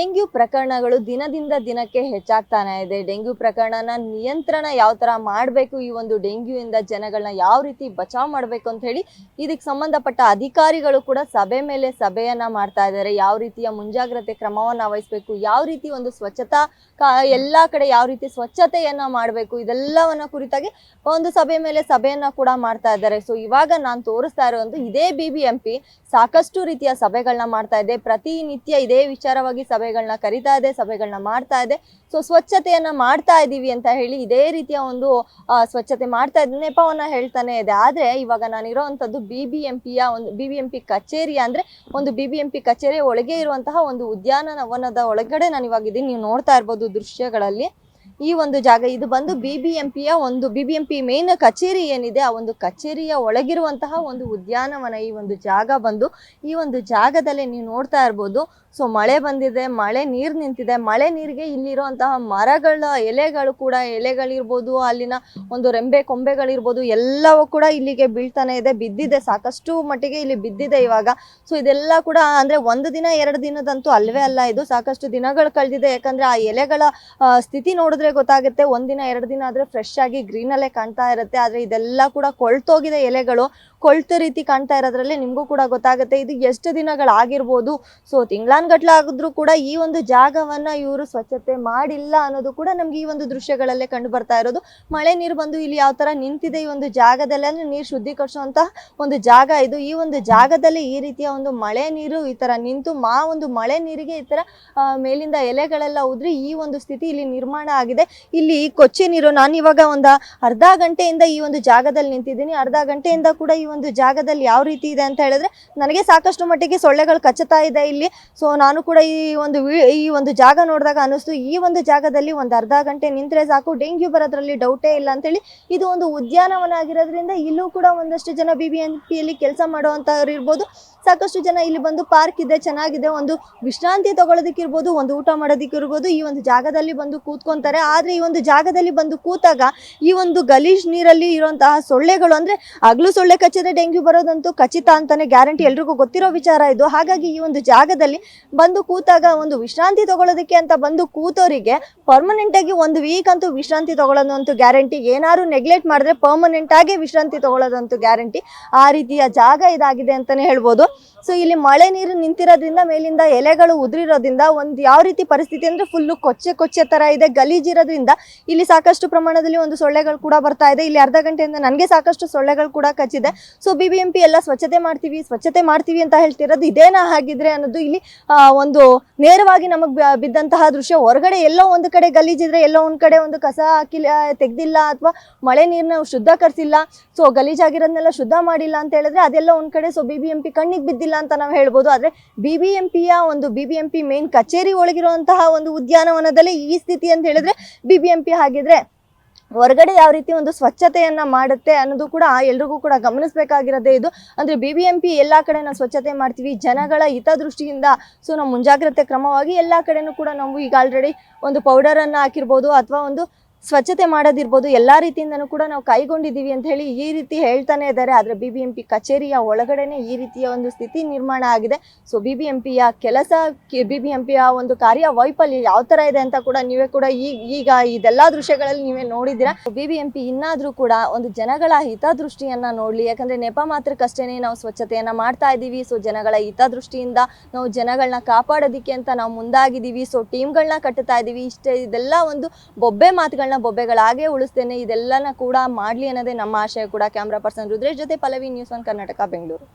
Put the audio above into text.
Dengue ಪ್ರಕರಣಗಳು ದಿನದಿಂದ ದಿನಕ್ಕೆ ಹೆಚ್ಚಾಗ್ತಾನೆ ಇದೆ. ಡೆಂಗ್ಯೂ ಪ್ರಕರಣನ ನಿಯಂತ್ರಣ ಯಾವ ತರ ಮಾಡಬೇಕು, ಈ ಒಂದು ಡೆಂಗ್ಯೂ ಇಂದ ಜನಗಳನ್ನ ಯಾವ ರೀತಿ ಬಚಾವ್ ಮಾಡಬೇಕು ಅಂತ ಹೇಳಿ ಇದಕ್ಕೆ ಸಂಬಂಧಪಟ್ಟ ಅಧಿಕಾರಿಗಳು ಕೂಡ ಸಭೆ ಮೇಲೆ ಸಭೆಯನ್ನ ಮಾಡ್ತಾ ಇದ್ದಾರೆ. ಯಾವ ರೀತಿಯ ಮುಂಜಾಗ್ರತೆ ಕ್ರಮವನ್ನ ವಹಿಸಬೇಕು, ಯಾವ ರೀತಿ ಒಂದು ಸ್ವಚ್ಛತಾ ಎಲ್ಲಾ ಕಡೆ ಯಾವ ರೀತಿ ಸ್ವಚ್ಛತೆಯನ್ನ ಮಾಡಬೇಕು, ಇದೆಲ್ಲವನ್ನ ಕುರಿತಾಗಿ ಒಂದು ಸಭೆ ಮೇಲೆ ಸಭೆಯನ್ನ ಕೂಡ ಮಾಡ್ತಾ ಇದ್ದಾರೆ. ಸೊ ಇವಾಗ ನಾನು ತೋರಿಸ್ತಾ ಇರೋದು ಇದೇ BBMP ಸಾಕಷ್ಟು ರೀತಿಯ ಸಭೆಗಳನ್ನ ಮಾಡ್ತಾ ಇದೆ. ಪ್ರತಿನಿತ್ಯ ಇದೇ ವಿಚಾರವಾಗಿ ಸಭೆಗಳನ್ನ ಕರಿತಾ ಇದೆ, ಸಭೆಗಳನ್ನ ಮಾಡ್ತಾ ಇದೆ. ಸೊ ಸ್ವಚ್ಛತೆಯನ್ನ ಮಾಡ್ತಾ ಇದೀವಿ ಅಂತ ಹೇಳಿ ಇದೇ ರೀತಿಯ ಒಂದು ಸ್ವಚ್ಛತೆ ಮಾಡ್ತಾ ಇದ್ದ ನೆಪವನ್ನ ಹೇಳ್ತಾನೆ ಇದೆ. ಆದ್ರೆ ಇವಾಗ ನಾನು ಇರೋವಂಥದ್ದು BBMP ಕಚೇರಿ, ಅಂದ್ರೆ ಒಂದು BBMP ಕಚೇರಿ ಒಳಗೆ ಇರುವಂತಹ ಒಂದು ಉದ್ಯಾನವನದ ಒಳಗಡೆ ನಾನು ಇವಾಗ ಇದೀನಿ. ನೀವು ನೋಡ್ತಾ ಇರ್ಬೋದು ದೃಶ್ಯಗಳಲ್ಲಿ. ಈ ಒಂದು ಜಾಗ ಇದು ಬಂದು BBMP ಮೇನ್ ಕಚೇರಿ ಏನಿದೆ, ಆ ಒಂದು ಕಚೇರಿಯ ಒಳಗಿರುವಂತಹ ಒಂದು ಉದ್ಯಾನವನ. ಈ ಒಂದು ಜಾಗ ಬಂದು ಈ ಒಂದು ಜಾಗದಲ್ಲಿ ನೀವು ನೋಡ್ತಾ ಇರ್ಬೋದು. ಸೊ ಮಳೆ ಬಂದಿದೆ, ಮಳೆ ನೀರು ನಿಂತಿದೆ. ಮಳೆ ನೀರಿಗೆ ಇಲ್ಲಿರುವಂತಹ ಮರಗಳ ಎಲೆಗಳಿರ್ಬೋದು, ಅಲ್ಲಿನ ಒಂದು ರೆಂಬೆ ಕೊಂಬೆಗಳಿರ್ಬೋದು, ಎಲ್ಲವೂ ಕೂಡ ಇಲ್ಲಿಗೆ ಬೀಳ್ತಾನೆ ಇದೆ, ಬಿದ್ದಿದೆ, ಸಾಕಷ್ಟು ಮಟ್ಟಿಗೆ ಇಲ್ಲಿ ಬಿದ್ದಿದೆ ಇವಾಗ. ಸೊ ಇದೆಲ್ಲ ಕೂಡ ಅಂದ್ರೆ ಒಂದು ದಿನ ಎರಡು ದಿನದಂತೂ ಅಲ್ವೇ ಅಲ್ಲ, ಇದು ಸಾಕಷ್ಟು ದಿನಗಳು ಕಳೆದಿದೆ. ಯಾಕಂದ್ರೆ ಆ ಎಲೆಗಳ ಸ್ಥಿತಿ ನೋಡಿದ್ರೆ ಗೊತ್ತಾಗುತ್ತೆ. ಒಂದಿನ ಎರಡು ದಿನ ಆದ್ರೆ ಫ್ರೆಶ್ ಆಗಿ ಗ್ರೀನ್ ಅಲ್ಲೇ ಕಾಣ್ತಾ ಇರುತ್ತೆ. ಆದ್ರೆ ಇದೆಲ್ಲ ಕೂಡ ಕೊಳ್ತೋಗಿದೆ, ಎಲೆಗಳು ಕೊಳ್ತ ರೀತಿ ಕಾಣ್ತಾ ಇರೋದ್ರಲ್ಲಿ ನಿಮ್ಗೂ ಕೂಡ ಗೊತ್ತಾಗುತ್ತೆ ಇದು ಎಷ್ಟು ದಿನಗಳಾಗಿರ್ಬೋದು. ಸೊ ತಿಂಗಳಾನ್ಗಟ್ಲೆ ಆಗಿದ್ರು ಕೂಡ ಈ ಒಂದು ಜಾಗವನ್ನ ಇವರು ಸ್ವಚ್ಛತೆ ಮಾಡಿಲ್ಲ ಅನ್ನೋದು ಕೂಡ ನಮ್ಗೆ ಈ ಒಂದು ದೃಶ್ಯಗಳಲ್ಲೇ ಕಂಡು ಬರ್ತಾ ಇರೋದು. ಮಳೆ ನೀರು ಬಂದು ಇಲ್ಲಿ ಯಾವ ತರ ನಿಂತಿದೆ ಈ ಒಂದು ಜಾಗದಲ್ಲಿ, ಅಂದ್ರೆ ನೀರು ಶುದ್ಧೀಕರಿಸುವಂತಹ ಒಂದು ಜಾಗ ಇದು. ಈ ಒಂದು ಜಾಗದಲ್ಲಿ ಈ ರೀತಿಯ ಒಂದು ಮಳೆ ನೀರು ಈ ತರ ನಿಂತು ಒಂದು ಮಳೆ ನೀರಿಗೆ ಈ ತರ ಮೇಲಿಂದ ಎಲೆಗಳೆಲ್ಲ ಉದ್ರಿ ಈ ಒಂದು ಸ್ಥಿತಿ ಇಲ್ಲಿ ನಿರ್ಮಾಣ ಆಗಿದೆ. ಇಲ್ಲಿ ಕೊಚ್ಚೆ ನೀರು, ನಾನು ಇವಾಗ ಒಂದು ಅರ್ಧ ಗಂಟೆಯಿಂದ ಈ ಒಂದು ಜಾಗದಲ್ಲಿ ನಿಂತಿದ್ದೀನಿ. ಅರ್ಧ ಗಂಟೆಯಿಂದ ಕೂಡ ಈ ಒಂದು ಜಾಗದಲ್ಲಿ ಯಾವ ರೀತಿ ಇದೆ ಅಂತ ಹೇಳಿದ್ರೆ ನನಗೆ ಸಾಕಷ್ಟು ಮಟ್ಟಿಗೆ ಸೊಳ್ಳೆಗಳು ಕಚ್ಚುತ್ತಾ ಇದೆ ಇಲ್ಲಿ. ಸೊ ನಾನು ಕೂಡ ಈ ಒಂದು ಜಾಗ ನೋಡಿದಾಗ ಅನಿಸ್ತು, ಈ ಒಂದು ಜಾಗದಲ್ಲಿ ಒಂದು ಅರ್ಧ ಗಂಟೆ ನಿಂತ್ರೆ ಸಾಕು, ಡೆಂಗ್ಯೂ ಬರೋದ್ರಲ್ಲಿ ಡೌಟೇ ಇಲ್ಲ ಅಂತೇಳಿ. ಇದು ಒಂದು ಉದ್ಯಾನವನ ಆಗಿರೋದ್ರಿಂದ ಇಲ್ಲೂ ಕೂಡ ಒಂದಷ್ಟು ಜನ BBMPಯಲ್ಲಿ ಕೆಲಸ ಮಾಡುವಂತವ್ರು ಇರ್ಬೋದು. ಸಾಕಷ್ಟು ಜನ ಇಲ್ಲಿ ಬಂದು ಪಾರ್ಕ್ ಇದೆ, ಚೆನ್ನಾಗಿದೆ, ಒಂದು ವಿಶ್ರಾಂತಿ ತಗೊಳ್ಳೋದಕ್ಕಿರ್ಬೋದು, ಒಂದು ಊಟ ಮಾಡೋದಕ್ಕಿರ್ಬೋದು, ಈ ಒಂದು ಜಾಗದಲ್ಲಿ ಬಂದು ಕೂತ್ಕೊಂತಾರೆ. ಆದ್ರೆ ಈ ಒಂದು ಜಾಗದಲ್ಲಿ ಬಂದು ಕೂತಾಗ ಈ ಒಂದು ಗಲೀಜ್ ನೀರಲ್ಲಿ ಇರುವಂತಹ ಸೊಳ್ಳೆಗಳು, ಅಂದ್ರೆ ಹಗಲು ಸೊಳ್ಳೆ ಕಚ್ಚಿದ್ರೆ ಡೆಂಗ್ಯೂ ಬರೋದಂತೂ ಖಚಿತ ಅಂತಾನೆ ಗ್ಯಾರಂಟಿ, ಎಲ್ರಿಗೂ ಗೊತ್ತಿರೋ ವಿಚಾರ ಇದು. ಹಾಗಾಗಿ ಈ ಒಂದು ಜಾಗದಲ್ಲಿ ಬಂದು ಕೂತಾಗ ಒಂದು ವಿಶ್ರಾಂತಿ ತಗೊಳ್ಳೋದಕ್ಕೆ ಅಂತ ಬಂದು ಕೂತೋರಿಗೆ ಪರ್ಮನೆಂಟ್ ಆಗಿ ಒಂದು ವೀಕ್ ಅಂತೂ ವಿಶ್ರಾಂತಿ ತಗೊಳ್ಳೋದಂತೂ ಗ್ಯಾರಂಟಿ. ಏನಾದ್ರು ನೆಗ್ಲೆಕ್ಟ್ ಮಾಡಿದ್ರೆ ಪರ್ಮನೆಂಟ್ ಆಗಿ ವಿಶ್ರಾಂತಿ ತಗೊಳ್ಳೋದಂತೂ ಗ್ಯಾರಂಟಿ. ಆ ರೀತಿಯ ಜಾಗ ಇದಾಗಿದೆ ಅಂತಾನೆ ಹೇಳ್ಬೋದು. ಸೊ ಇಲ್ಲಿ ಮಳೆ ನೀರು ನಿಂತಿರೋದ್ರಿಂದ ಮೇಲಿಂದ ಎಲೆಗಳು ಉದುರಿರೋದ್ರಿಂದ ಒಂದು ಯಾವ ರೀತಿ ಪರಿಸ್ಥಿತಿ ಅಂದ್ರೆ ಫುಲ್ಲು ಕೊಚ್ಚೆ ತರ ಇದೆ, ಗಲೀಜಿರೋದ್ರಿಂದ ಇಲ್ಲಿ ಸಾಕಷ್ಟು ಪ್ರಮಾಣದಲ್ಲಿ ಒಂದು ಸೊಳ್ಳೆಗಳು ಕೂಡ ಬರ್ತಾ ಇದೆ. ಇಲ್ಲಿ ಅರ್ಧ ಗಂಟೆಯಿಂದ ನನಗೆ ಸಾಕಷ್ಟು ಸೊಳ್ಳೆಗಳು ಕೂಡ ಕಚ್ಚಿದೆ. ಸೊ BBMP ಎಲ್ಲ ಸ್ವಚ್ಛತೆ ಮಾಡ್ತೀವಿ ಅಂತ ಹೇಳ್ತಿರೋದು ಇದೇನಾ ಹಾಗಿದ್ರೆ ಅನ್ನೋದು ಇಲ್ಲಿ ಒಂದು ನೇರವಾಗಿ ನಮಗ್ ಬಿದ್ದಂತಹ ದೃಶ್ಯ. ಹೊರಗಡೆ ಎಲ್ಲೋ ಒಂದು ಕಡೆ ಗಲೀಜಿದ್ರೆ, ಎಲ್ಲೋ ಒಂದ್ ಕಡೆ ಒಂದು ಕಸ ತೆಗ್ದಿಲ್ಲ, ಅಥವಾ ಮಳೆ ನೀರ್ನ ಶುದ್ಧೀಕರಿಸಿಲ್ಲ, ಸೊ ಗಲೀಜಾಗಿರೋದನ್ನೆಲ್ಲ ಶುದ್ಧ ಮಾಡಿಲ್ಲ ಅಂತ ಹೇಳಿದ್ರೆ ಅದೆಲ್ಲ ಒಂದ್ ಕಡೆ. ಸೊ BBMP ಕಣ್ಣಿಗೆ ಬಿದ್ದಿಲ್ಲ ಅಂತ ನಾವು ಹೇಳ್ಬೋದು. ಆದ್ರೆ BBMP ಮೇನ್ ಕಚೇರಿ ಒಳಗಿರುವಂತಹ ಒಂದು ಉದ್ಯಾನವನದಲ್ಲಿ ಈ ಸ್ಥಿತಿ ಅಂತ ಹೇಳಿದ್ರೆ BBMP ಹಾಗಿದ್ರೆ ಹೊರಗಡೆ ಯಾವ ರೀತಿ ಒಂದು ಸ್ವಚ್ಛತೆಯನ್ನ ಮಾಡುತ್ತೆ ಅನ್ನೋದು ಕೂಡ ಎಲ್ರಿಗೂ ಕೂಡ ಗಮನಿಸಬೇಕಾಗಿರೋದೇ ಇದು. ಅಂದ್ರೆ BBMP ಎಲ್ಲಾ ಕಡೆ ನಾವು ಸ್ವಚ್ಛತೆ ಮಾಡ್ತೀವಿ ಜನಗಳ ಹಿತದೃಷ್ಟಿಯಿಂದ. ಸೊ ನಾವು ಮುಂಜಾಗ್ರತೆ ಕ್ರಮವಾಗಿ ಎಲ್ಲಾ ಕಡೆನೂ ಕೂಡ ನಾವು ಈಗ ಆಲ್ರೆಡಿ ಒಂದು ಪೌಡರ್ ಅನ್ನ ಹಾಕಿರ್ಬೋದು, ಅಥವಾ ಒಂದು ಸ್ವಚ್ಛತೆ ಮಾಡೋದಿರ್ಬೋದು, ಎಲ್ಲಾ ರೀತಿಯಿಂದನೂ ಕೂಡ ನಾವು ಕೈಗೊಂಡಿದ್ದೀವಿ ಅಂತ ಹೇಳಿ ಈ ರೀತಿ ಹೇಳ್ತಾನೆ ಇದ್ದಾರೆ. ಆದ್ರೆ BBMP ಕಚೇರಿಯ ಒಳಗಡೆನೆ ಈ ರೀತಿಯ ಒಂದು ಸ್ಥಿತಿ ನಿರ್ಮಾಣ ಆಗಿದೆ. ಸೊ BBMPಯ ಕೆಲಸ, BBMPಯ ಒಂದು ಕಾರ್ಯ ವೈಫಲ್ಯ ಯಾವ ತರ ಇದೆ ಅಂತ ಕೂಡ ನೀವೇ ಕೂಡ ಈಗ ಇದೆಲ್ಲಾ ದೃಶ್ಯಗಳಲ್ಲಿ ನೀವೇ ನೋಡಿದ್ದೀರಾ. BBMP ಇನ್ನಾದ್ರೂ ಕೂಡ ಒಂದು ಜನಗಳ ಹಿತದೃಷ್ಟಿಯನ್ನ ನೋಡ್ಲಿ. ಯಾಕಂದ್ರೆ ನೆಪ ಮಾತ್ರಕ್ಕಷ್ಟೇನೆ ನಾವು ಸ್ವಚ್ಛತೆಯನ್ನ ಮಾಡ್ತಾ ಇದ್ದೀವಿ. ಸೊ ಜನಗಳ ಹಿತದೃಷ್ಟಿಯಿಂದ ನಾವು ಜನಗಳನ್ನ ಕಾಪಾಡೋದಿಕ್ಕೆ ಅಂತ ನಾವು ಮುಂದಾಗಿದ್ದೀವಿ. ಸೊ ಟೀಮ್ಗಳನ್ನ ಕಟ್ಟುತ್ತಾ ಇದೀವಿ. ಇದೆಲ್ಲ ಒಂದು ಬೊಬ್ಬೆಗಳಾಗೆ ಉಳಿಸ್ತೇನೆ, ಇದೆಲ್ಲನ ಕೂಡ ಮಾಡ್ಲಿ ಅನ್ನೋದೇ ನಮ್ಮ ಆಶಯ ಕೂಡ. ಕ್ಯಾಮ್ರಾ ಪರ್ಸನ್ ರುದ್ರೇಶ್ ಜೊತೆ ಪಲ್ಲವಿ, ನ್ಯೂಸ್ 1 ಕರ್ನಾಟಕ, ಬೆಂಗಳೂರು.